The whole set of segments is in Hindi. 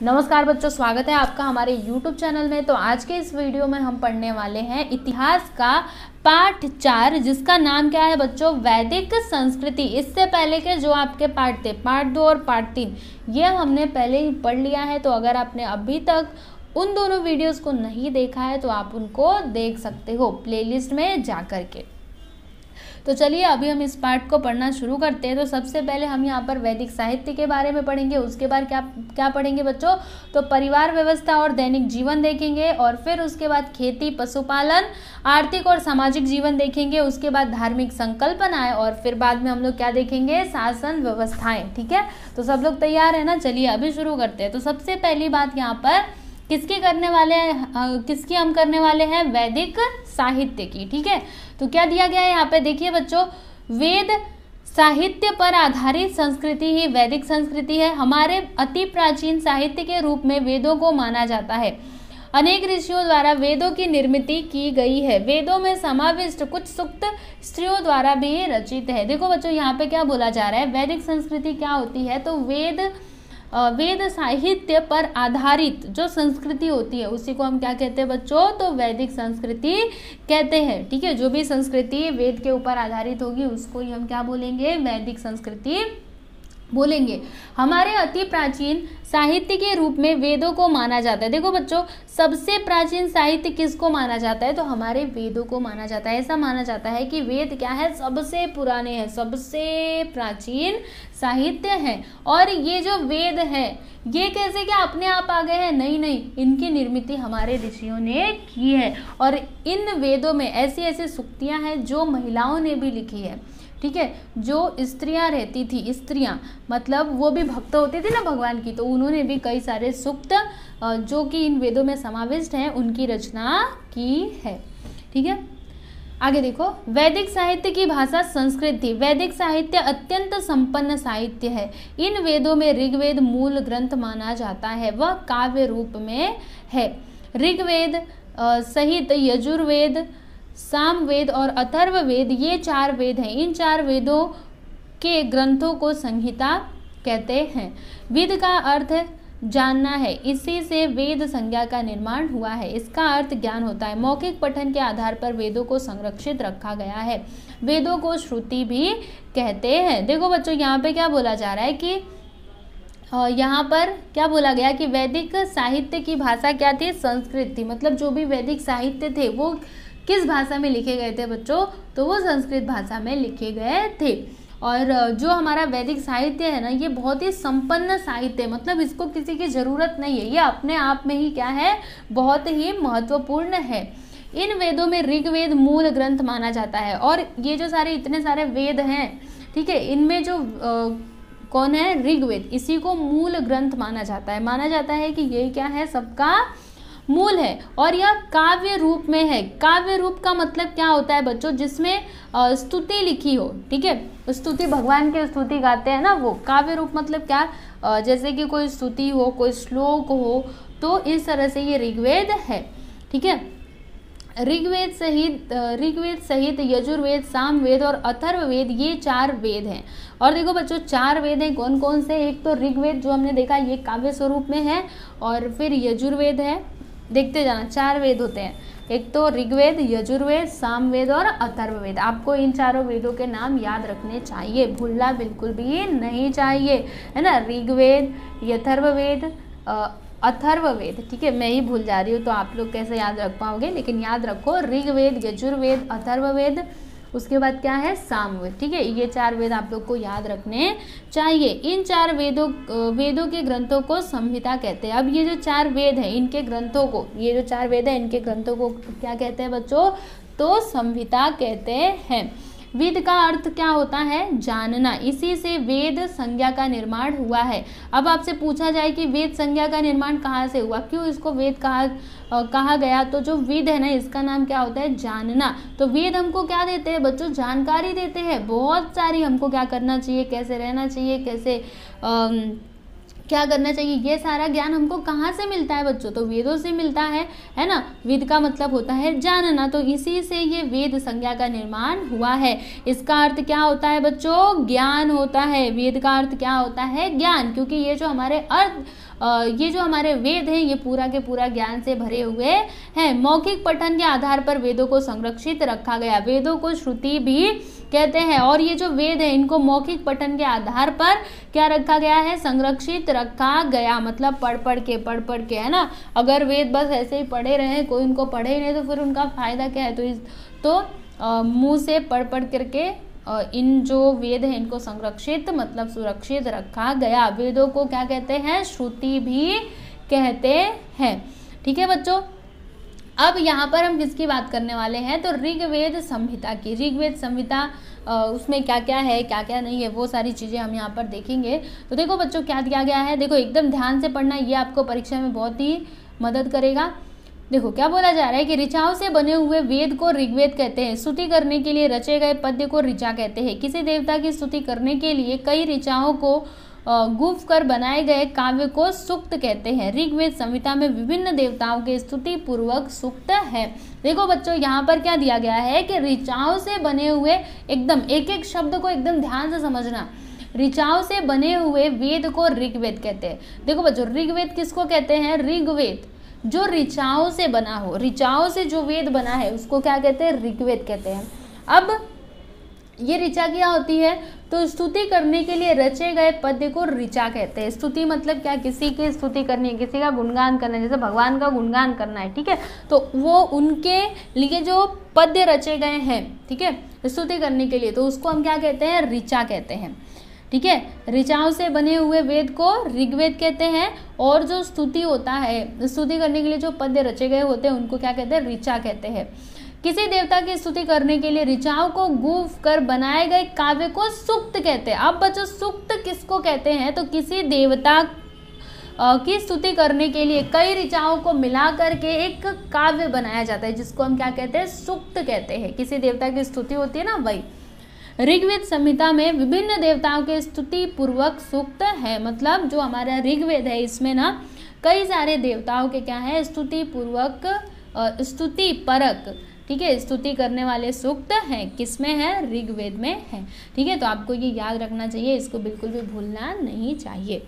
नमस्कार बच्चों, स्वागत है आपका हमारे YouTube चैनल में। तो आज के इस वीडियो में हम पढ़ने वाले हैं इतिहास का पाठ 4, जिसका नाम क्या है बच्चों, वैदिक संस्कृति। इससे पहले के जो आपके पाठ थे, पाठ 2 और पाठ 3, ये हमने पहले ही पढ़ लिया है। तो अगर आपने अभी तक उन दोनों वीडियोस को नहीं देखा है तो आप उनको देख सकते हो प्लेलिस्ट में जा करके। तो चलिए अभी हम इस पाठ को पढ़ना शुरू करते हैं। तो सबसे पहले हम यहाँ पर वैदिक साहित्य के बारे में पढ़ेंगे। उसके बाद क्या पढ़ेंगे बच्चों, तो परिवार व्यवस्था और दैनिक जीवन देखेंगे, और फिर उसके बाद खेती, पशुपालन, आर्थिक और सामाजिक जीवन देखेंगे। उसके बाद धार्मिक संकल्पनाएं, और फिर बाद में हम लोग क्या देखेंगे, शासन व्यवस्थाएं। ठीक है, तो सब लोग तैयार है ना। चलिए अभी शुरू करते हैं। तो सबसे पहली बात यहाँ पर किसकी हम करने वाले हैं, वैदिक साहित्य की। ठीक है, तो क्या दिया गया है यहाँ पे, देखिए बच्चों, वेद साहित्य पर आधारित संस्कृति ही वैदिक संस्कृति है। हमारे अति प्राचीन साहित्य के रूप में वेदों को माना जाता है। अनेक ऋषियों द्वारा वेदों की निर्मित की गई है। वेदों में समाविष्ट कुछ सूक्त स्त्रियों द्वारा भी रचित है। देखो बच्चों, यहाँ पे क्या बोला जा रहा है, वैदिक संस्कृति क्या होती है, तो वेद साहित्य पर आधारित जो संस्कृति होती है उसी को हम क्या कहते हैं बच्चों, तो वैदिक संस्कृति कहते हैं। ठीक है, जो भी संस्कृति वेद के ऊपर आधारित होगी उसको ही हम क्या बोलेंगे, वैदिक संस्कृति बोलेंगे। हमारे अति प्राचीन साहित्य के रूप में वेदों को माना जाता है। देखो बच्चों, सबसे प्राचीन साहित्य किसको माना जाता है, तो हमारे वेदों को माना जाता है। ऐसा माना जाता है कि वेद क्या है, सबसे पुराने हैं, सबसे प्राचीन साहित्य है। और ये जो वेद है ये कैसे क्या अपने आप आ गए हैं, नहीं, इनकी निर्मित हमारे ऋषियों ने की है। और इन वेदों में ऐसी ऐसी सूक्तियां हैं जो महिलाओं ने भी लिखी है। ठीक है, जो स्त्रियां रहती थी, स्त्रियां मतलब वो भी भक्त होती थी ना भगवान की, तो उन्होंने भी कई सारे सूक्त जो कि इन वेदों में समाविष्ट हैं उनकी रचना की है। ठीक है, आगे देखो, वैदिक साहित्य की भाषा संस्कृत थी। वैदिक साहित्य अत्यंत संपन्न साहित्य है। इन वेदों में ऋग्वेद मूल ग्रंथ माना जाता है, वह काव्य रूप में है। ऋग्वेद सहित यजुर्वेद, सामवेद और अथर्ववेद, ये 4 वेद हैं। इन 4 वेदों के ग्रंथों को संहिता कहते हैं। वेद का अर्थ जानना है, इसी से वेद संज्ञा का निर्माण हुआ है। इसका अर्थ ज्ञान होता है। मौखिक पठन के आधार पर वेदों को संरक्षित रखा गया है। वेदों को श्रुति भी कहते हैं। देखो बच्चों, यहाँ पे क्या बोला जा रहा है कि यहाँ पर क्या बोला गया कि वैदिक साहित्य की भाषा क्या थी, संस्कृत थी। मतलब जो भी वैदिक साहित्य थे वो किस भाषा में लिखे गए थे बच्चों, तो वो संस्कृत भाषा में लिखे गए थे। और जो हमारा वैदिक साहित्य है ना, ये बहुत ही संपन्न साहित्य है। मतलब इसको किसी की ज़रूरत नहीं है, ये अपने आप में ही क्या है, बहुत ही महत्वपूर्ण है। इन वेदों में ऋग्वेद मूल ग्रंथ माना जाता है। और ये जो इतने सारे वेद हैं, ठीक है, इनमें जो कौन है, ऋग्वेद, इसी को मूल ग्रंथ माना जाता है। माना जाता है कि ये क्या है, सबका मूल है। और यह काव्य रूप में है। काव्य रूप का मतलब क्या होता है बच्चों, जिसमें स्तुति लिखी हो। ठीक है, स्तुति, भगवान की स्तुति गाते हैं ना, वो काव्य रूप मतलब क्या, जैसे कि कोई स्तुति हो, कोई श्लोक हो, तो इस तरह से ये ऋग्वेद है। ठीक है, ऋग्वेद सहित यजुर्वेद, सामवेद और अथर्ववेद, ये 4 वेद हैं। और देखो बच्चों, 4 वेद हैं, कौन कौन से, एक तो ऋग्वेद जो हमने देखा ये काव्य स्वरूप में है, और फिर यजुर्वेद है, देखते जाना, 4 वेद होते हैं। एक तो ऋग्वेद, यजुर्वेद, सामवेद और अथर्ववेद। आपको इन 4 वेदों के नाम याद रखने चाहिए, भूलना बिल्कुल भी नहीं चाहिए, है ना। ऋग्वेद, यथर्ववेद, अथर्ववेद। ठीक है, मैं ही भूल जा रही हूँ तो आप लोग कैसे याद रख पाओगे, लेकिन याद रखो, ऋग्वेद, यजुर्वेद, अथर्ववेद, उसके बाद क्या है, सामवेद। ठीक है, ये 4 वेद आप लोग को याद रखने चाहिए। इन 4 वेदों के ग्रंथों को संहिता कहते हैं। अब ये जो 4 वेद हैं, इनके ग्रंथों को, ये जो 4 वेद हैं इनके ग्रंथों को क्या कहते हैं बच्चों, तो संहिता कहते हैं। वेद का अर्थ क्या होता है, जानना, इसी से वेद संज्ञा का निर्माण हुआ है। अब आपसे पूछा जाए कि वेद संज्ञा का निर्माण कहाँ से हुआ, क्यों इसको वेद कहा गया, तो जो वेद है ना, इसका नाम क्या होता है, जानना। तो वेद हमको क्या देते हैं बच्चों, जानकारी देते हैं बहुत सारी, हमको क्या करना चाहिए, कैसे रहना चाहिए, कैसे क्या करना चाहिए, ये सारा ज्ञान हमको कहाँ से मिलता है बच्चों, तो वेदों से मिलता है ना। वेद का मतलब होता है जानना, तो इसी से ये वेद संज्ञा का निर्माण हुआ है। इसका अर्थ क्या होता है बच्चों, ज्ञान होता है। वेद का अर्थ क्या होता है, ज्ञान, क्योंकि ये जो हमारे ये जो हमारे वेद हैं ये पूरा के पूरा ज्ञान से भरे हुए हैं। मौखिक पठन के आधार पर वेदों को संरक्षित रखा गया। वेदों को श्रुति भी कहते हैं और ये जो वेद है इनको मौखिक पठन के आधार पर क्या रखा गया है, संरक्षित रखा गया। मतलब पढ़ पढ़ के, है ना। अगर वेद बस ऐसे ही पढ़े रहे, कोई उनको पढ़े ही नहीं तो फिर उनका फायदा क्या है। तो मुंह से पढ़ करके इन जो वेद हैं इनको संरक्षित मतलब सुरक्षित रखा गया। वेदों को क्या कहते हैं, श्रुति भी कहते हैं। ठीक है बच्चों, अब यहाँ पर हम किसकी बात करने वाले हैं, तो ऋग्वेद संहिता की। ऋग्वेद संहिता उसमें क्या क्या है क्या क्या नहीं है वो सारी चीज़ें हम यहाँ पर देखेंगे। तो देखो बच्चों क्या दिया गया है, देखो एकदम ध्यान से पढ़ना, ये आपको परीक्षा में बहुत ही मदद करेगा। देखो क्या बोला जा रहा है कि ऋचाओं से बने हुए वेद को ऋग्वेद कहते हैं। स्तुति करने के लिए रचे गए पद्य को ऋचा कहते हैं। किसी देवता की स्तुति करने के लिए कई ऋचाओं को गुफ कर बनाए गए काव्य को सूक्त कहते हैं। ऋग्वेद संहिता में विभिन्न देवताओं के स्तुति पूर्वक सूक्त है। देखो बच्चों यहाँ पर क्या दिया गया है कि ऋचाओं से बने हुए, एकदम एक एक शब्द को एकदम ध्यान से समझना, ऋचाओं से बने हुए वेद को ऋग्वेद कहते हैं। देखो बच्चों ऋग्वेद किसको कहते हैं, ऋग्वेद जो ऋचाओं से बना हो, ऋचाओं से जो वेद बना है उसको क्या कहते हैं, ऋग्वेद कहते हैं। अब ये ऋचा क्या होती है, तो स्तुति करने के लिए रचे गए पद्य को ऋचा कहते हैं। स्तुति मतलब क्या, किसी की स्तुति करनी है, किसी का गुणगान करना है, जैसे भगवान का गुणगान करना है, ठीक है, तो वो उनके लिए जो पद्य रचे गए हैं, ठीक है, स्तुति करने के लिए, तो उसको हम क्या कहते हैं, ऋचा कहते हैं। ठीक है, ऋचाओं से बने हुए वेद को ऋग्वेद कहते हैं और जो स्तुति होता है, स्तुति करने के लिए जो पद्य रचे गए होते हैं उनको क्या कहते हैं, ऋचा कहते हैं। किसी देवता की स्तुति करने के लिए ऋचाओं को गूंथ कर बनाए गए काव्य को सूक्त कहते हैं। अब बच्चों सूक्त किसको कहते हैं, तो किसी देवता की स्तुति करने के लिए कई ऋचाओं को मिला करके एक काव्य बनाया जाता है जिसको हम क्या कहते हैं, सूक्त कहते हैं। किसी देवता की स्तुति होती है ना, वही। ऋग्वेद संहिता में विभिन्न देवताओं के स्तुति पूर्वक सूक्त है। मतलब जो हमारा ऋग्वेद है इसमें ना कई सारे देवताओं के क्या है, स्तुति पूर्वक स्तुति परक, ठीक है, स्तुति करने वाले सूक्त हैं। किसमें है, ऋग्वेद में है। ठीक है, तो आपको ये याद रखना चाहिए, इसको बिल्कुल भी भूलना नहीं चाहिए।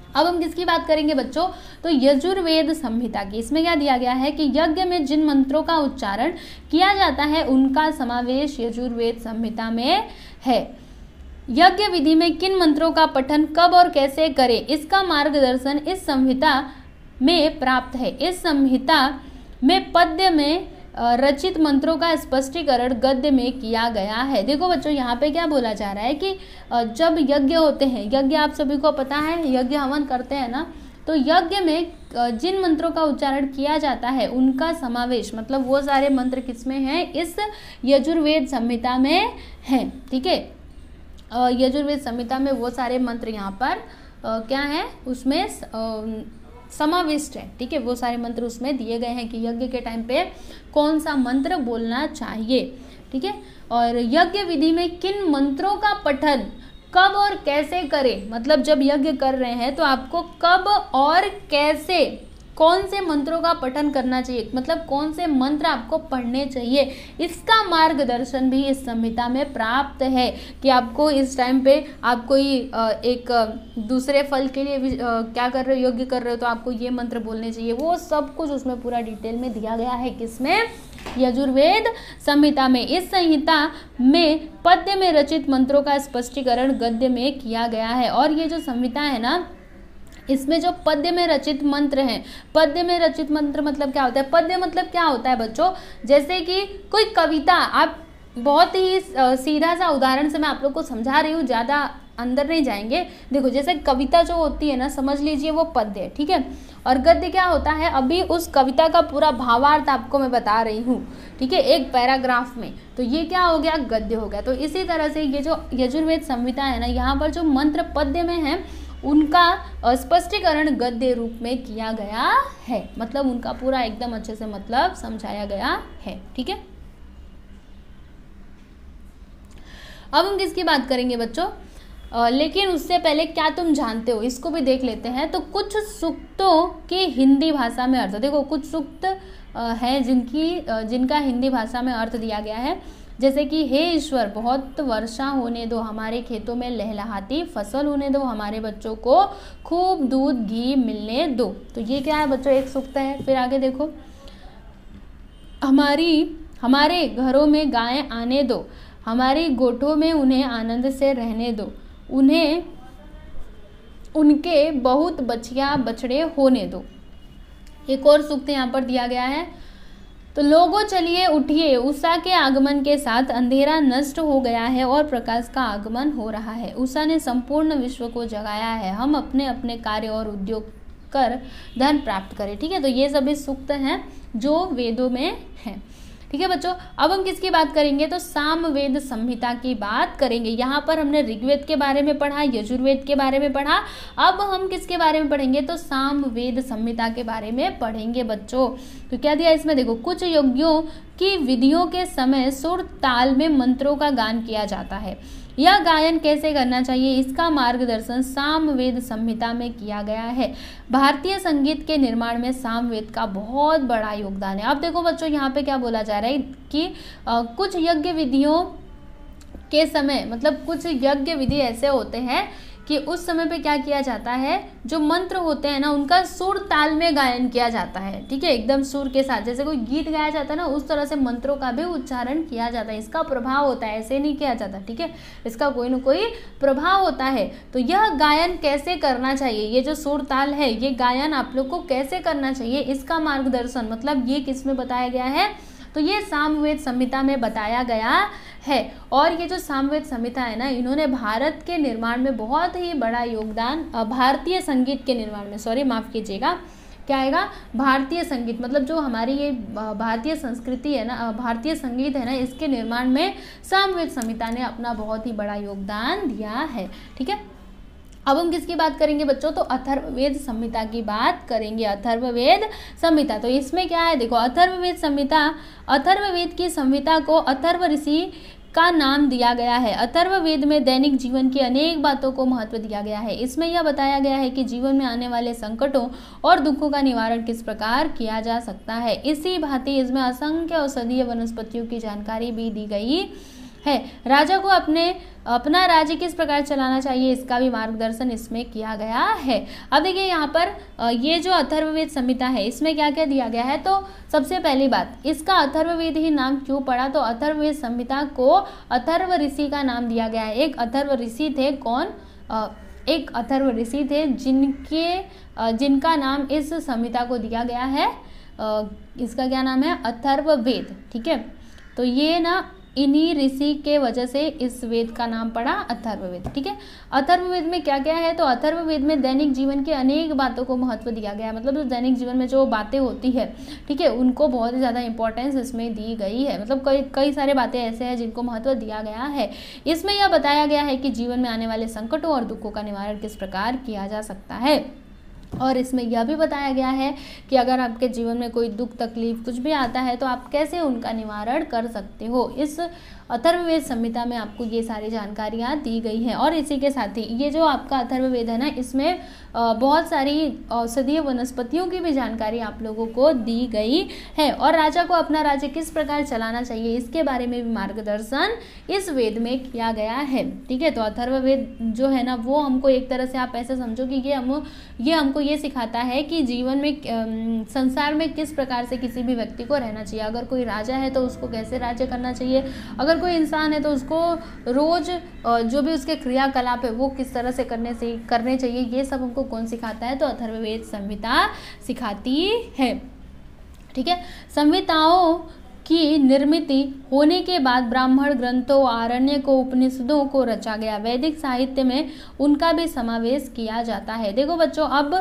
अब हम किसकी बात करेंगे बच्चों, तो यजुर्वेद संहिता की। इसमें क्या दिया गया है कि यज्ञ में जिन मंत्रों का उच्चारण किया जाता है उनका समावेश यजुर्वेद संहिता में है। यज्ञ विधि में किन मंत्रों का पठन कब और कैसे करें, इसका मार्गदर्शन इस संहिता में प्राप्त है। इस संहिता में पद्य में रचित मंत्रों का स्पष्टीकरण गद्य में किया गया है। देखो बच्चों यहाँ पे क्या बोला जा रहा है कि जब यज्ञ होते हैं, यज्ञ आप सभी को पता है, यज्ञ हवन करते हैं ना, तो यज्ञ में जिन मंत्रों का उच्चारण किया जाता है उनका समावेश, मतलब वो सारे मंत्र किसमें हैं, इस यजुर्वेद संहिता में हैं। ठीक है, यजुर्वेद संहिता में वो सारे मंत्र यहाँ पर क्या है, उसमें समाविष्ट है। ठीक है, वो सारे मंत्र उसमें दिए गए हैं कि यज्ञ के टाइम पे कौन सा मंत्र बोलना चाहिए। ठीक है, और यज्ञ विधि में किन मंत्रों का पठन कब और कैसे करें, मतलब जब यज्ञ कर रहे हैं तो आपको कब और कैसे कौन से मंत्रों का पठन करना चाहिए, मतलब कौन से मंत्र आपको पढ़ने चाहिए, इसका मार्गदर्शन भी इस संहिता में प्राप्त है। कि आपको इस टाइम पे आप कोई एक दूसरे फल के लिए क्या कर रहे हो, यज्ञ कर रहे हो, तो आपको ये मंत्र बोलने चाहिए, वो सब कुछ उसमें पूरा डिटेल में दिया गया है। किसमें, यजुर्वेद संहिता में। इस संहिता में पद्य में रचित मंत्रों का स्पष्टीकरण गद्य में किया गया है। और ये जो संहिता है ना, इसमें जो पद्य में रचित मंत्र हैं, पद्य में रचित मंत्र मतलब क्या होता है, पद्य मतलब क्या होता है बच्चों, जैसे कि कोई कविता, आप बहुत ही सीधा सा उदाहरण से मैं आप लोग को समझा रही हूँ, ज़्यादा अंदर नहीं जाएंगे। देखो जैसे कविता जो होती है ना, समझ लीजिए वो पद्य है, ठीक है, और गद्य क्या होता है, अभी उस कविता का पूरा भावार्थ आपको मैं बता रही हूँ, ठीक है, एक पैराग्राफ में, तो ये क्या हो गया, गद्य हो गया। तो इसी तरह से ये जो यजुर्वेद संहिता है ना, यहाँ पर जो मंत्र पद्य में है उनका स्पष्टीकरण गद्य रूप में किया गया है, मतलब उनका पूरा एकदम अच्छे से मतलब समझाया गया है। ठीक है, अब हम किसकी बात करेंगे बच्चों, लेकिन उससे पहले क्या तुम जानते हो, इसको भी देख लेते हैं। तो कुछ सूक्तों के हिंदी भाषा में अर्थ, देखो कुछ सूक्त हैं जिनका हिंदी भाषा में अर्थ दिया गया है। जैसे कि हे ईश्वर बहुत वर्षा होने दो, हमारे खेतों में लहलहाती फसल होने दो, हमारे बच्चों को खूब दूध घी मिलने दो। तो ये क्या है बच्चों, एक सूक्त है। फिर आगे देखो, हमारे घरों में गायें आने दो, हमारी गोठों में उन्हें आनंद से रहने दो, उन्हें उनके बहुत बछिया बछड़े होने दो। एक और सूक्त यहाँ पर दिया गया है, तो लोगों चलिए उठिए, उषा के आगमन के साथ अंधेरा नष्ट हो गया है और प्रकाश का आगमन हो रहा है। उषा ने संपूर्ण विश्व को जगाया है, हम अपने अपने कार्य और उद्योग कर धन प्राप्त करें। ठीक है, तो ये सभी सूक्त हैं जो वेदों में हैं। ठीक है बच्चों, अब हम किसकी बात करेंगे, तो सामवेद संहिता की बात करेंगे। यहाँ पर हमने ऋग्वेद के बारे में पढ़ा, यजुर्वेद के बारे में पढ़ा, अब हम किसके बारे में पढ़ेंगे, तो सामवेद संहिता के बारे में पढ़ेंगे बच्चों। तो क्या दिया इसमें, देखो, कुछ यज्ञों की विधियों के समय सुर ताल में मंत्रों का गान किया जाता है। यह गायन कैसे करना चाहिए, इसका मार्गदर्शन सामवेद संहिता में किया गया है। भारतीय संगीत के निर्माण में सामवेद का बहुत बड़ा योगदान है। अब देखो बच्चों, यहाँ पे क्या बोला जा रहा है कि कुछ यज्ञ विधियों के समय, मतलब कुछ यज्ञ विधि ऐसे होते हैं कि उस समय पे क्या किया जाता है, जो मंत्र होते हैं ना उनका सुर ताल में गायन किया जाता है। ठीक है, एकदम सुर के साथ, जैसे कोई गीत गाया जाता है ना उस तरह से मंत्रों का भी उच्चारण किया जाता है। इसका प्रभाव होता है, ऐसे नहीं किया जाता। ठीक है, इसका कोई ना कोई प्रभाव होता है। तो यह गायन कैसे करना चाहिए, ये जो सुर ताल है ये गायन आप लोग को कैसे करना चाहिए, इसका मार्गदर्शन मतलब ये किस में बताया गया है, तो ये सामवेद संहिता में बताया गया है। और ये जो सामवेद संहिता है ना, इन्होंने भारत के निर्माण में बहुत ही बड़ा योगदान, भारतीय संगीत के निर्माण में, सॉरी माफ कीजिएगा, क्या आएगा, भारतीय संगीत, मतलब जो हमारी ये भारतीय संस्कृति है ना, भारतीय संगीत है ना, इसके निर्माण में सामवेद संहिता ने अपना बहुत ही बड़ा योगदान दिया है। ठीक है, अब हम किसकी बात करेंगे बच्चों, तो अथर्ववेद संहिता की बात करेंगे। अथर्ववेद संहिता, तो इसमें क्या है, देखो, अथर्ववेद संहिता, अथर्ववेद की संहिता को अथर्व ऋषि का नाम दिया गया है। अथर्ववेद में दैनिक जीवन की अनेक बातों को महत्व दिया गया है। इसमें यह बताया गया है कि जीवन में आने वाले संकटों और दुखों का निवारण किस प्रकार किया जा सकता है। इसी भांति इसमें असंख्य औषधीय वनस्पतियों की जानकारी भी दी गई है। राजा को अपना राज्य किस प्रकार चलाना चाहिए, इसका भी मार्गदर्शन इसमें किया गया है। अब देखिए यहाँ पर ये जो अथर्ववेद संहिता है इसमें क्या क्या दिया गया है, तो सबसे पहली बात, इसका अथर्ववेद ही नाम क्यों पड़ा, तो अथर्ववेद संहिता को अथर्व ऋषि का नाम दिया गया है। एक अथर्व ऋषि थे, कौन, एक अथर्व ऋषि थे जिनका नाम इस संहिता को दिया गया है, इसका क्या नाम है, अथर्ववेद। ठीक है, तो ये ना इन्हीं ऋषि के वजह से इस वेद का नाम पड़ा अथर्ववेद। ठीक है, अथर्ववेद में क्या क्या है, तो अथर्ववेद में दैनिक जीवन की अनेक बातों को महत्व दिया गया है, मतलब जो दैनिक जीवन में जो बातें होती है, ठीक है, उनको बहुत ही ज़्यादा इंपॉर्टेंस इसमें दी गई है। मतलब कई सारे बातें ऐसे हैं जिनको महत्व दिया गया है। इसमें यह बताया गया है कि जीवन में आने वाले संकटों और दुखों का निवारण किस प्रकार किया जा सकता है। और इसमें यह भी बताया गया है कि अगर आपके जीवन में कोई दुख तकलीफ कुछ भी आता है तो आप कैसे उनका निवारण कर सकते हो। इस अथर्ववेद संहिता में आपको ये सारी जानकारियाँ दी गई हैं। और इसी के साथ ही ये जो आपका अथर्ववेद है ना, इसमें बहुत सारी औषधीय वनस्पतियों की भी जानकारी आप लोगों को दी गई है। और राजा को अपना राज्य किस प्रकार चलाना चाहिए इसके बारे में भी मार्गदर्शन इस वेद में किया गया है। ठीक है, तो अथर्ववेद जो है ना वो हमको एक तरह से आप ऐसे समझो कि ये हमको ये सिखाता है कि जीवन में संसार में किस प्रकार से किसी भी व्यक्ति को रहना चाहिए। अगर कोई राजा है तो उसको कैसे राज्य करना चाहिए, अगर कोई इंसान है तो उसको रोज जो भी उसके क्रियाकलाप है वो किस तरह से करने चाहिए, ये सब हमको कौन सिखाता है, तो अथर्ववेद संहिता सिखाती है। ठीक है, संहिताओं की निर्मित होने के बाद ब्राह्मण ग्रंथों, आरण्य को, उपनिषदों को रचा गया। वैदिक साहित्य में उनका भी समावेश किया जाता है। देखो बच्चों, अब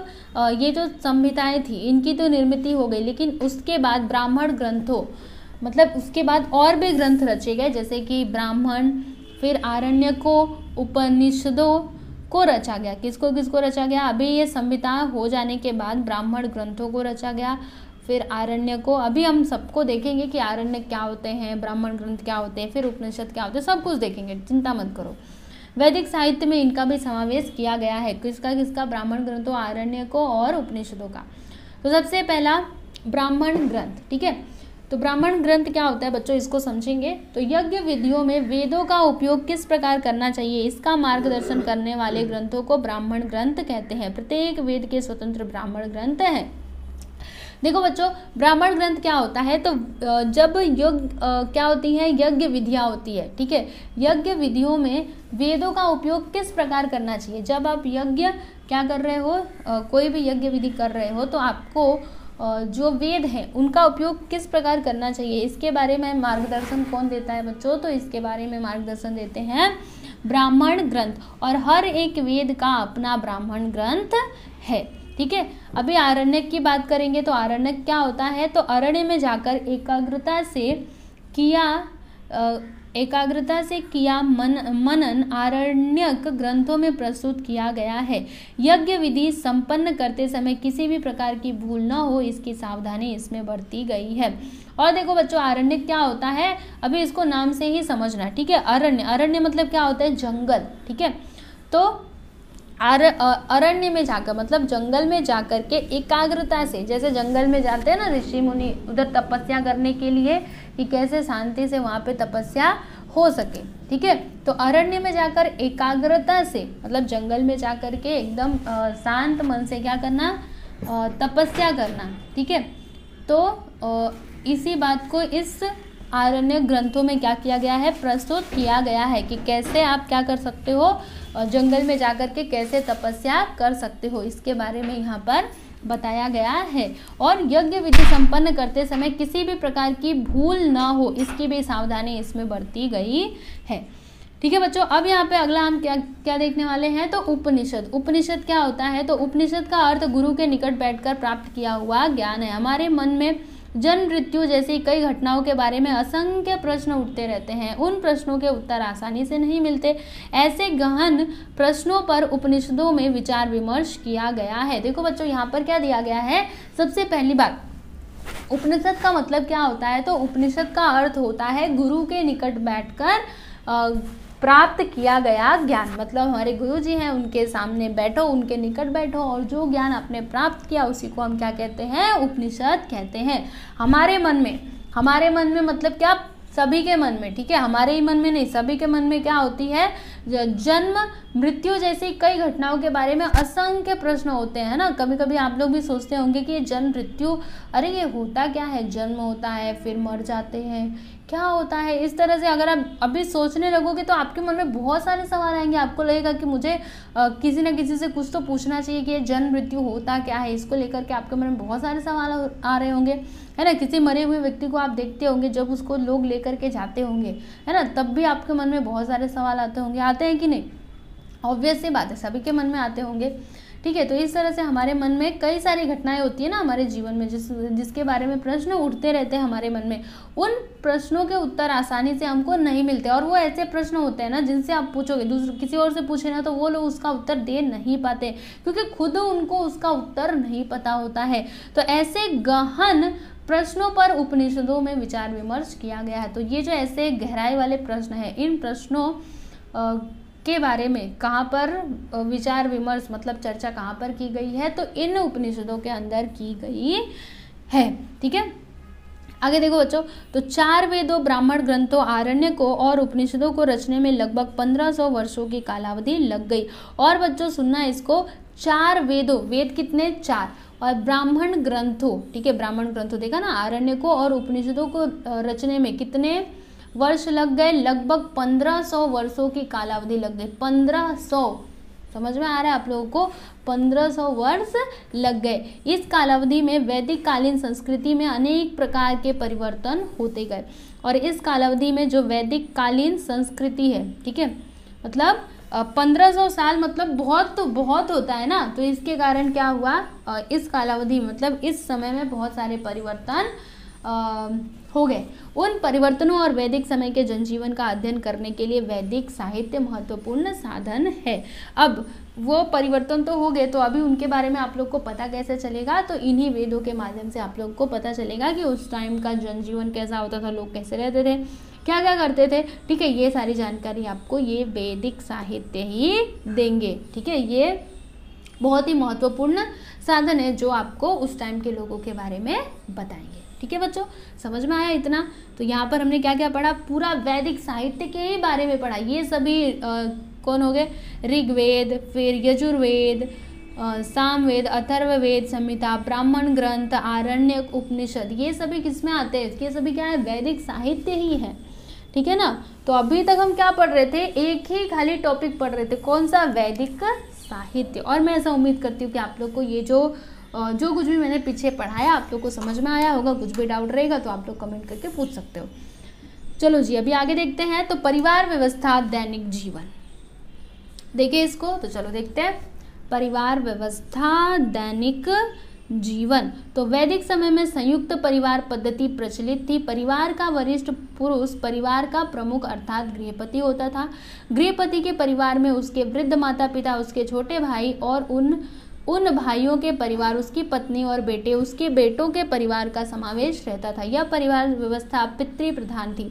ये जो संहिताएं थी इनकी तो निर्मित हो गई, लेकिन उसके बाद ब्राह्मण ग्रंथों, मतलब उसके बाद और भी ग्रंथ रचे गए, जैसे कि ब्राह्मण, फिर आरण्य को, उपनिषदों को रचा गया। किसको किसको रचा गया, अभी ये संहिता हो जाने के बाद ब्राह्मण ग्रंथों को रचा गया, फिर आरण्य को, अभी हम सबको देखेंगे कि आरण्य क्या होते हैं, ब्राह्मण ग्रंथ क्या होते हैं, फिर उपनिषद क्या होते हैं, सब कुछ देखेंगे, चिंता मत करो। वैदिक साहित्य में इनका भी समावेश किया गया है। किसका, ब्राह्मण ग्रंथों, आरण्य को और उपनिषदों का। तो सबसे पहला ब्राह्मण ग्रंथ। ठीक है, तो ब्राह्मण ग्रंथ क्या होता है बच्चों, इसको समझेंगे। तो यज्ञ विधियों में वेदों का उपयोग किस प्रकार करना चाहिए, इसका मार्गदर्शन करने वाले ग्रंथों को ब्राह्मण ग्रंथ कहते हैं। प्रत्येक वेद के स्वतंत्र ब्राह्मण ग्रंथ हैं। देखो बच्चों, ब्राह्मण ग्रंथ क्या होता है, तो जब क्या होती है, यज्ञ विधियाँ होती है, ठीक है। यज्ञ विधियों में वेदों का उपयोग किस प्रकार करना चाहिए। जब आप यज्ञ क्या कर रहे हो, कोई भी यज्ञ विधि कर रहे हो, तो आपको जो वेद हैं उनका उपयोग किस प्रकार करना चाहिए, इसके बारे में मार्गदर्शन कौन देता है बच्चों, तो इसके बारे में मार्गदर्शन देते हैं ब्राह्मण ग्रंथ। और हर एक वेद का अपना ब्राह्मण ग्रंथ है, ठीक है। अभी आरण्यक की बात करेंगे, तो आरण्यक क्या होता है, तो अरण्य में जाकर एकाग्रता से किया मनन आरण्यक ग्रंथों में प्रस्तुत किया गया है। यज्ञ विधि संपन्न करते समय किसी भी प्रकार की भूल न हो, इसकी सावधानी इसमें बरती गई है। और देखो बच्चों, आरण्यक क्या होता है, अभी इसको नाम से ही समझना, ठीक है। अरण्य मतलब क्या होता है, जंगल, ठीक है। तो अरण्य में जाकर मतलब जंगल में जाकर के एकाग्रता से, जैसे जंगल में जाते हैं ना ऋषि मुनि उधर तपस्या करने के लिए, कि कैसे शांति से वहाँ पे तपस्या हो सके, ठीक है। तो अरण्य में जाकर एकाग्रता से मतलब जंगल में जाकर के एकदम शांत मन से क्या करना, तपस्या करना, ठीक है। तो इसी बात को इस आरण्य ग्रंथों में क्या किया गया है, प्रस्तुत किया गया है कि कैसे आप क्या कर सकते हो, जंगल में जाकर के कैसे तपस्या कर सकते हो, इसके बारे में यहाँ पर बताया गया है। और यज्ञ विधि संपन्न करते समय किसी भी प्रकार की भूल ना हो, इसकी भी सावधानी इसमें बरती गई है, ठीक है बच्चों। अब यहाँ पे अगला हम क्या देखने वाले हैं, तो उपनिषद। उपनिषद क्या होता है, तो उपनिषद का अर्थ गुरु के निकट बैठकर प्राप्त किया हुआ ज्ञान है। हमारे मन में जन्म मृत्यु जैसी कई घटनाओं के बारे में असंख्य प्रश्न उठते रहते हैं। उन प्रश्नों के उत्तर आसानी से नहीं मिलते। ऐसे गहन प्रश्नों पर उपनिषदों में विचार विमर्श किया गया है। देखो बच्चों, यहाँ पर क्या दिया गया है, सबसे पहली बात, उपनिषद का मतलब क्या होता है, तो उपनिषद का अर्थ होता है गुरु के निकट बैठकर प्राप्त किया गया ज्ञान। मतलब हमारे गुरु जी हैं, उनके सामने बैठो, उनके निकट बैठो, और जो ज्ञान आपने प्राप्त किया उसी को हम क्या कहते हैं, उपनिषद कहते हैं। हमारे मन में मतलब क्या, सभी के मन में, ठीक है, हमारे ही मन में नहीं, सभी के मन में क्या होती है, जन्म मृत्यु जैसी कई घटनाओं के बारे में असंख्य प्रश्न होते हैं ना। कभी कभी आप लोग भी सोचते होंगे कि ये जन्म मृत्यु, अरे ये होता क्या है, जन्म होता है फिर मर जाते हैं, क्या होता है, इस तरह से अगर आप अभी सोचने लगोगे तो आपके मन में बहुत सारे सवाल आएंगे। आपको लगेगा कि मुझे किसी न किसी से कुछ तो पूछना चाहिए कि ये जन्म मृत्यु होता क्या है। इसको लेकर के आपके मन में बहुत सारे सवाल आ रहे होंगे, है ना। किसी मरे हुए व्यक्ति को आप देखते होंगे, जब उसको लोग लेकर के जाते होंगे, है ना, तब भी आपके मन में बहुत सारे सवाल आते होंगे। आते हैं कि नहीं, ऑब्वियस सी बात है, सभी के मन में आते होंगे, ठीक है। तो इस तरह से हमारे मन में कई सारी घटनाएं होती है ना हमारे जीवन में, जिसके बारे में प्रश्न उठते रहते हैं हमारे मन में। उन प्रश्नों के उत्तर आसानी से हमको नहीं मिलते, और वो ऐसे प्रश्न होते हैं ना जिनसे आप पूछोगे, किसी और से पूछे ना, तो वो लोग उसका उत्तर दे नहीं पाते, क्योंकि खुद उनको उसका उत्तर नहीं पता होता है। तो ऐसे गहन प्रश्नों पर उपनिषदों में विचार विमर्श किया गया है। तो ये जो ऐसे गहराई वाले प्रश्न हैं, इन प्रश्नों के बारे में कहाँ पर विचार विमर्श मतलब चर्चा कहाँ पर की गई है, तो इन उपनिषदों के अंदर की गई है, ठीक है। आगे देखो बच्चों, तो 4 वेदों, ब्राह्मण ग्रंथों, आरण्यकों और उपनिषदों को रचने में लगभग 1500 वर्षों की कालावधि लग गई। और बच्चों सुनना इसको, 4 वेदों, वेद कितने, 4, और ब्राह्मण ग्रंथों, ठीक है, ब्राह्मण ग्रंथों देखा ना, आरण्यकों और उपनिषदों को रचने में कितने वर्ष लग गए, लगभग 1500 वर्षों की कालावधि लग गई। 1500, समझ में आ रहा है आप लोगों को, 1500 वर्ष लग गए। इस कालावधि में वैदिक कालीन संस्कृति में अनेक प्रकार के परिवर्तन होते गए। और इस कालावधि में जो वैदिक कालीन संस्कृति है, ठीक है, मतलब 1500 साल मतलब बहुत होता है ना। तो इसके कारण क्या हुआ, इस कालावधि मतलब इस समय में बहुत सारे परिवर्तन हो गए। उन परिवर्तनों और वैदिक समय के जनजीवन का अध्ययन करने के लिए वैदिक साहित्य महत्वपूर्ण साधन है। अब वो परिवर्तन तो हो गए, तो अभी उनके बारे में आप लोग को पता कैसे चलेगा, तो इन्हीं वेदों के माध्यम से आप लोग को पता चलेगा कि उस टाइम का जनजीवन कैसा होता था, लोग कैसे रहते थे, क्या क्या करते थे, ठीक है। ये सारी जानकारी आपको ये वैदिक साहित्य ही देंगे, ठीक है। ये बहुत ही महत्वपूर्ण साधन है जो आपको उस टाइम के लोगों के बारे में बताएंगे। ठीक है बच्चों, समझ में आया इतना? तो यहाँ पर हमने क्या क्या पढ़ा, पूरा वैदिक साहित्य के ही बारे में पढ़ा। ये सभी कौन हो गए, ऋग्वेद, फिर यजुर्वेद, सामवेद, अथर्ववेद, संहिता, ब्राह्मण ग्रंथ, आरण्यक, उपनिषद, ये सभी किसमें आते हैं, ये सभी क्या है, वैदिक साहित्य ही है। ठीक है ना। तो अभी तक हम क्या पढ़ रहे थे, एक ही खाली टॉपिक पढ़ रहे थे, कौन सा, वैदिक साहित्य। और मैं ऐसा उम्मीद करती हूँ कि आप लोग को ये जो कुछ भी मैंने पीछे पढ़ाया आप लोग को समझ में आया होगा। कुछ भी डाउट रहेगा तो आप लोग कमेंट करके पूछ सकते हो। चलो जी, अभी आगे देखते हैं। तो परिवार व्यवस्था, दैनिक जीवन, देखिए इसको। तो चलो देखते हैं, परिवार व्यवस्था, दैनिक जीवन। तो वैदिक समय में संयुक्त परिवार पद्धति प्रचलित थी। परिवार का वरिष्ठ पुरुष परिवार का प्रमुख अर्थात गृहपति होता था। गृहपति के परिवार में उसके वृद्ध माता पिता, उसके छोटे भाई और उन भाइयों के परिवार, उसकी पत्नी और बेटे, उसके बेटों के परिवार का समावेश रहता था। यह परिवार व्यवस्था पितृ प्रधान थी।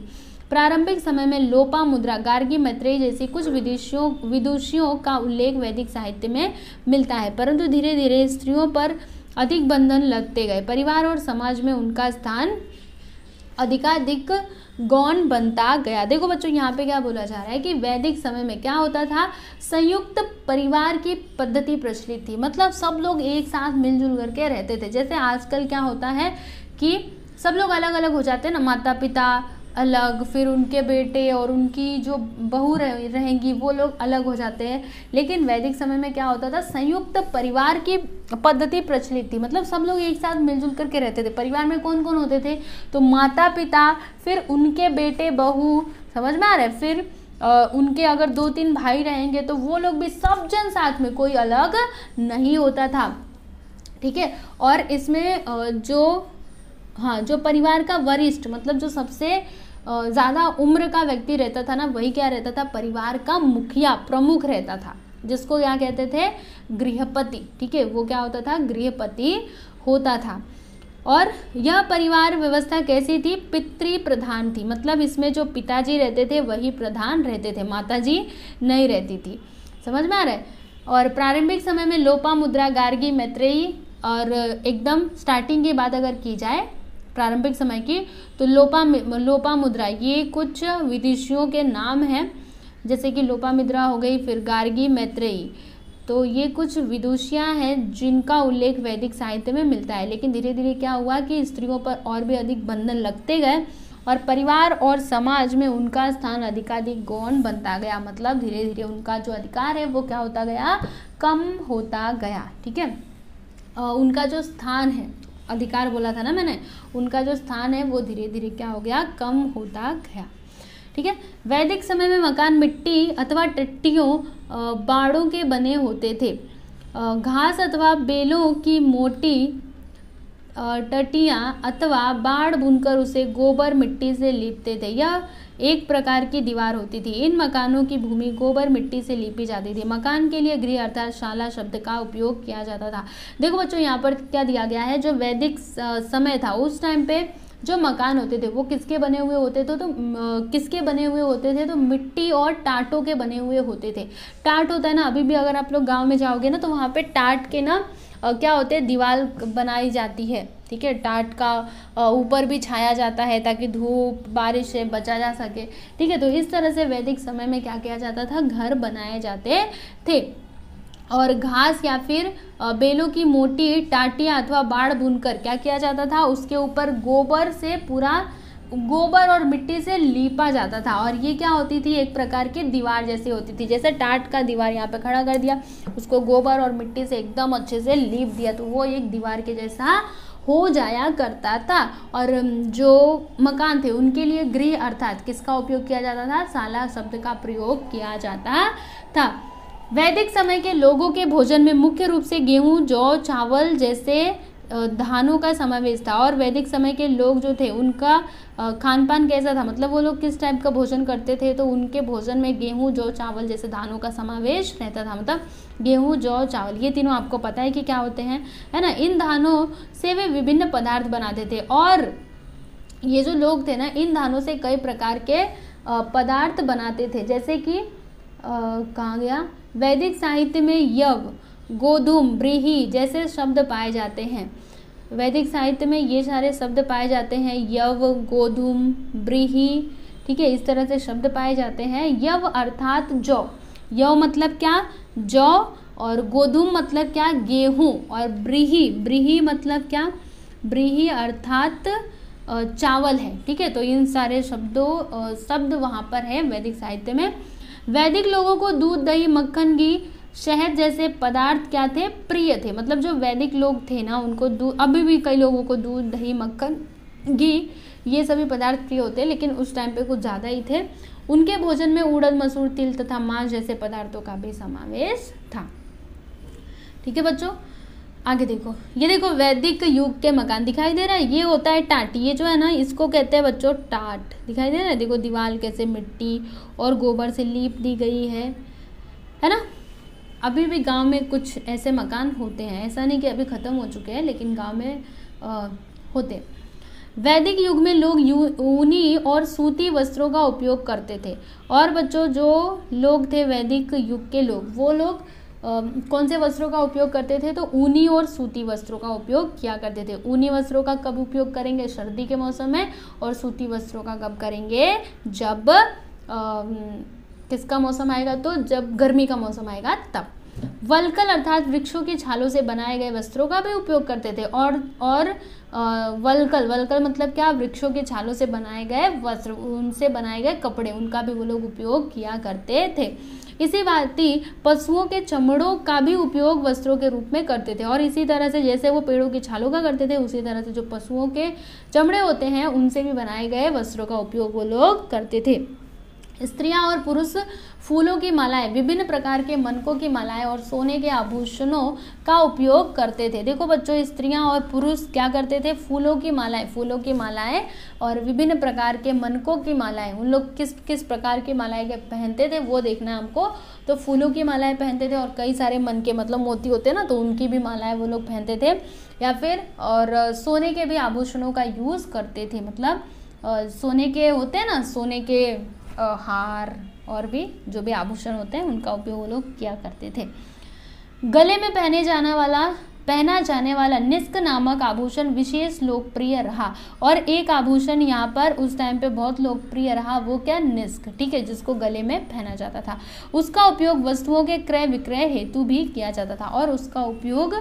प्रारंभिक समय में लोपामुद्रा, गार्गी, मैत्रेयी जैसी कुछ विदुषियों का उल्लेख वैदिक साहित्य में मिलता है, परंतु धीरे धीरे स्त्रियों पर अधिक बंधन लगते गए। परिवार और समाज में उनका स्थान अधिकाधिक गौण बनता गया। देखो बच्चों, यहाँ पे क्या बोला जा रहा है कि वैदिक समय में क्या होता था, संयुक्त परिवार की पद्धति प्रचलित थी। मतलब सब लोग एक साथ मिलजुल करके रहते थे। जैसे आजकल क्या होता है कि सब लोग अलग अलग हो जाते हैं ना, माता पिता अलग, फिर उनके बेटे और उनकी जो बहू रहेंगी वो लोग अलग हो जाते हैं। लेकिन वैदिक समय में क्या होता था, संयुक्त परिवार की पद्धति प्रचलित थी। मतलब सब लोग एक साथ मिलजुल करके रहते थे। परिवार में कौन कौन होते थे, तो माता पिता, फिर उनके बेटे बहू, समझ में आ रहा है, फिर उनके अगर 2-3 भाई रहेंगे तो वो लोग भी सब जन साथ में, कोई अलग नहीं होता था। ठीक है। और इसमें जो परिवार का वरिष्ठ, मतलब जो सबसे ज़्यादा उम्र का व्यक्ति रहता था ना, वही क्या रहता था, परिवार का मुखिया, प्रमुख रहता था, जिसको क्या कहते थे, गृहपति। ठीक है, वो क्या होता था, गृहपति होता था। और यह परिवार व्यवस्था कैसी थी, पितृ प्रधान थी। मतलब इसमें जो पिताजी रहते थे वही प्रधान रहते थे, माताजी नहीं रहती थी। समझ में आ रहा है। और प्रारंभिक समय में लोपामुद्रा, गार्गी, मैत्रेयी, और एकदम स्टार्टिंग की बात अगर की जाए प्रारंभिक समय की, तो लोपामुद्रा ये कुछ विदुषियों के नाम हैं, जैसे कि लोपामुद्रा हो गई, फिर गार्गी, मैत्रेयी। तो ये कुछ विदुषियाँ हैं जिनका उल्लेख वैदिक साहित्य में मिलता है। लेकिन धीरे धीरे क्या हुआ कि स्त्रियों पर और भी अधिक बंधन लगते गए और परिवार और समाज में उनका स्थान अधिकाधिक गौण बनता गया। मतलब धीरे धीरे उनका जो अधिकार है वो क्या होता गया, कम होता गया। ठीक है। उनका जो स्थान है, अधिकार बोला था ना मैंने, उनका जो स्थान है वो धीरे धीरे क्या हो गया, कम होता गया। ठीक है। वैदिक समय में मकान मिट्टी अथवा टट्टियों, बाड़ों के बने होते थे। घास अथवा बेलों की मोटी टटियाँ अथवा बाड़ बुनकर उसे गोबर मिट्टी से लीपते थे। यह एक प्रकार की दीवार होती थी। इन मकानों की भूमि गोबर मिट्टी से लीपी जाती थी। मकान के लिए गृह अर्थात शाला शब्द का उपयोग किया जाता था। देखो बच्चों, यहाँ पर क्या दिया गया है, जो वैदिक समय था उस टाइम पे जो मकान होते थे वो किसके बने हुए होते थे, तो किसके बने हुए होते थे, तो मिट्टी और टाटों के बने हुए होते थे। टाट होता है ना, अभी भी अगर आप लोग गाँव में जाओगे ना तो वहाँ पे टाट के ना क्या होते हैं, दीवार बनाई जाती है। ठीक है। टाट का ऊपर भी छाया जाता है ताकि धूप बारिश से बचा जा सके। ठीक है। तो इस तरह से वैदिक समय में क्या किया जाता था, घर बनाए जाते थे। और घास या फिर बेलों की मोटी टाटियाँ अथवा बाड़ बुनकर क्या किया जाता था, उसके ऊपर गोबर से पूरा गोबर और मिट्टी से लीपा जाता था। और ये क्या होती थी, एक प्रकार की दीवार जैसी होती थी। जैसे टाट का दीवार यहाँ पे खड़ा कर दिया, उसको गोबर और मिट्टी से एकदम अच्छे से लीप दिया तो वो एक दीवार के जैसा हो जाया करता था। और जो मकान थे उनके लिए गृह अर्थात किसका उपयोग किया जाता था, शाला शब्द का प्रयोग किया जाता था। वैदिक समय के लोगों के भोजन में मुख्य रूप से गेहूं, जौ, चावल जैसे धानों का समावेश था। और वैदिक समय के लोग जो थे उनका खान पान कैसा था, मतलब वो लोग किस टाइप का भोजन करते थे, तो उनके भोजन में गेहूं, जौ, चावल जैसे धानों का समावेश रहता था। मतलब गेहूं, जौ, चावल ये तीनों आपको पता है कि क्या होते हैं, है ना। इन धानों से वे विभिन्न पदार्थ बनाते थे। और ये जो लोग थे ना, इन धानों से कई प्रकार के पदार्थ बनाते थे। जैसे कि कहाँ गया, वैदिक साहित्य में यव गोधूम, ब्रीही जैसे शब्द पाए जाते हैं। वैदिक साहित्य में ये सारे शब्द पाए जाते हैं, यव, गोधूम, ब्रीही, ठीक है, इस तरह से शब्द पाए जाते हैं। यव अर्थात जौ, यव मतलब क्या, जौ, और गोधूम मतलब क्या, गेहूं, और ब्रीही, ब्रीही मतलब क्या, ब्रीही अर्थात चावल है, ठीक है। तो इन सारे शब्द वहाँ पर है वैदिक साहित्य में। वैदिक लोगों को दूध, दही, मक्खन, घी, शहद जैसे पदार्थ क्या थे, प्रिय थे। मतलब जो वैदिक लोग थे ना, उनको दूध, अभी भी कई लोगों को दूध, दही, मक्खन, घी ये सभी पदार्थ प्रिय होते हैं, लेकिन उस टाइम पे कुछ ज़्यादा ही थे। उनके भोजन में उड़द, मसूर, तिल तथा मांस जैसे पदार्थों का भी समावेश था। ठीक है बच्चों, आगे देखो, ये देखो वैदिक युग के मकान दिखाई दे रहा है, ये होता है टाट, ये जो है ना इसको कहते हैं बच्चों टाट, दिखाई दे रहा है। देखो दीवार कैसे मिट्टी और गोबर से लीप दी गई है ना। अभी भी गांव में कुछ ऐसे मकान होते हैं, ऐसा नहीं कि अभी ख़त्म हो चुके हैं, लेकिन गांव में होते। वैदिक युग में लोग ऊनी और सूती वस्त्रों का उपयोग करते थे। और बच्चों जो लोग थे वैदिक युग के लोग, वो लोग कौन से वस्त्रों का उपयोग करते थे, तो ऊनी और सूती वस्त्रों का उपयोग किया करते थे। ऊनी वस्त्रों का कब उपयोग करेंगे, सर्दी के मौसम में, और सूती वस्त्रों का कब करेंगे, जब किसका मौसम आएगा, तो जब गर्मी का मौसम आएगा तब। वल्कल अर्थात वृक्षों की छालों से बनाए गए वस्त्रों का भी उपयोग करते थे। और वल्कल मतलब क्या, वृक्षों की छालों से बनाए गए वस्त्र, उनसे बनाए गए कपड़े, उनका भी वो लोग उपयोग किया करते थे। इसी भांति पशुओं के चमड़ों का भी उपयोग वस्त्रों के रूप में करते थे। और इसी तरह से जैसे वो पेड़ों की छालों का करते थे, उसी तरह से जो पशुओं के चमड़े होते हैं उनसे भी बनाए गए वस्त्रों का उपयोग वो लोग करते थे। स्त्रियां और पुरुष फूलों की मालाएं, विभिन्न प्रकार के मनकों की मालाएं और सोने के आभूषणों का उपयोग करते थे। देखो बच्चों, स्त्रियां और पुरुष क्या करते थे, फूलों की मालाएं और विभिन्न प्रकार के मनकों की मालाएं, उन लोग किस किस प्रकार की मालाएं पहनते थे वो देखना है हमको। तो फूलों की मालाएं पहनते थे, और कई सारे मन के मतलब मोती होते हैं ना, तो उनकी भी मालाएं वो लोग पहनते थे। या फिर और सोने के भी आभूषणों का यूज़ करते थे, मतलब सोने के होते हैं ना, सोने के हार और भी जो भी आभूषण होते हैं उनका उपयोग वो लोग किया करते थे। गले में पहना जाने वाला निस्क नामक आभूषण विशेष लोकप्रिय रहा। और एक आभूषण यहाँ पर उस टाइम पे बहुत लोकप्रिय रहा, वो क्या, निस्क, ठीक है, जिसको गले में पहना जाता था। उसका उपयोग वस्तुओं के क्रय विक्रय हेतु भी किया जाता था। और उसका उपयोग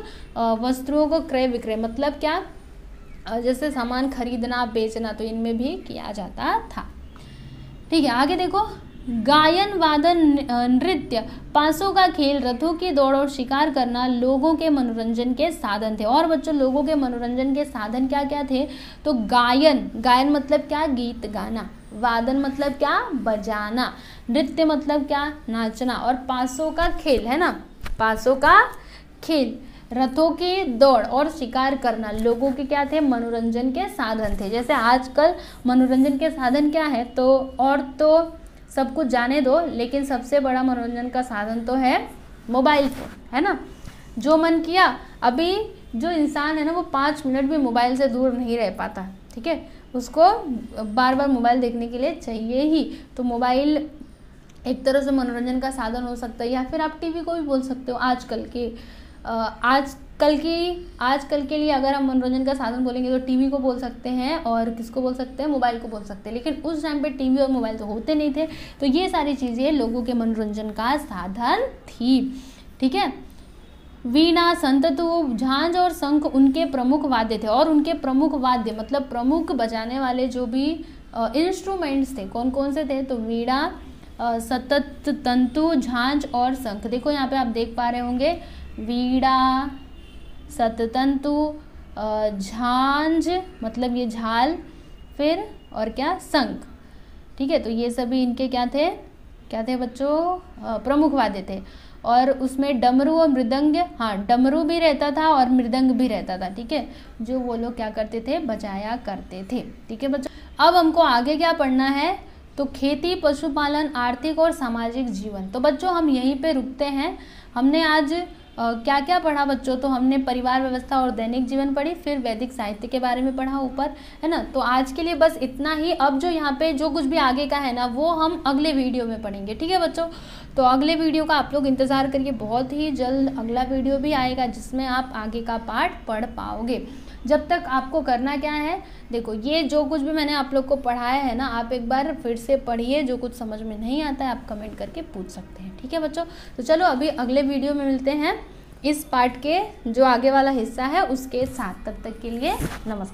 वस्तुओं को क्रय विक्रय मतलब क्या, जैसे सामान खरीदना बेचना, तो इनमें भी किया जाता था। ठीक है, आगे देखो, गायन, वादन, नृत्य, पासों का खेल, रथों की दौड़ और शिकार करना लोगों के मनोरंजन के साधन थे। और बच्चों लोगों के मनोरंजन के साधन क्या क्या थे, तो गायन मतलब क्या, गीत गाना, वादन मतलब क्या, बजाना, नृत्य मतलब क्या, नाचना, और पासों का खेल है ना, पासों का खेल, रथों की दौड़ और शिकार करना लोगों के क्या थे, मनोरंजन के साधन थे। जैसे आजकल मनोरंजन के साधन क्या है, तो सब कुछ जाने दो, लेकिन सबसे बड़ा मनोरंजन का साधन तो है मोबाइल फोन, है ना। जो मन किया, अभी जो इंसान है ना वो 5 मिनट भी मोबाइल से दूर नहीं रह पाता, ठीक है, उसको बार बार मोबाइल देखने के लिए चाहिए ही। तो मोबाइल एक तरह से मनोरंजन का साधन हो सकता है, या फिर आप टीवी को भी बोल सकते हो। आजकल के लिए अगर हम मनोरंजन का साधन बोलेंगे तो टीवी को बोल सकते हैं, और किसको बोल सकते हैं, मोबाइल को बोल सकते हैं। लेकिन उस टाइम पे टीवी और मोबाइल तो होते नहीं थे, तो ये सारी चीज़ें लोगों के मनोरंजन का साधन थी। ठीक है, वीणा, संततु, झांझ और शंख उनके प्रमुख वाद्य थे। और उनके प्रमुख वाद्य मतलब प्रमुख बजाने वाले जो भी इंस्ट्रूमेंट्स थे, कौन कौन से थे, तो वीणा, सतत तंतु, झांझ और शंख। देखो यहाँ पे आप देख पा रहे होंगे, वीणा, सततंतु, झांझ मतलब ये झाल, फिर और क्या, शंख। ठीक है, तो ये सभी इनके क्या थे बच्चों, प्रमुख वाद्य थे। और उसमें डमरू और मृदंग, हाँ डमरू भी रहता था और मृदंग भी रहता था, ठीक है, जो वो लोग क्या करते थे, बजाया करते थे। ठीक है बच्चों, अब हमको आगे क्या पढ़ना है, तो खेती, पशुपालन, आर्थिक और सामाजिक जीवन। तो बच्चों हम यहीं पे रुकते हैं। हमने आज क्या क्या पढ़ा बच्चों, तो हमने परिवार व्यवस्था और दैनिक जीवन पढ़ी, फिर वैदिक साहित्य के बारे में पढ़ा ऊपर, है ना। तो आज के लिए बस इतना ही। अब जो यहाँ पे जो कुछ भी आगे का है ना वो हम अगले वीडियो में पढ़ेंगे, ठीक है बच्चों। तो अगले वीडियो का आप लोग इंतज़ार करिए, बहुत ही जल्द अगला वीडियो भी आएगा जिसमें आप आगे का पाठ पढ़ पाओगे। जब तक आपको करना क्या है, देखो ये जो कुछ भी मैंने आप लोग को पढ़ाया है ना, आप एक बार फिर से पढ़िए, जो कुछ समझ में नहीं आता है आप कमेंट करके पूछ सकते हैं, ठीक है बच्चों। तो चलो अभी अगले वीडियो में मिलते हैं इस पार्ट के जो आगे वाला हिस्सा है उसके साथ। तब तक के लिए नमस्कार।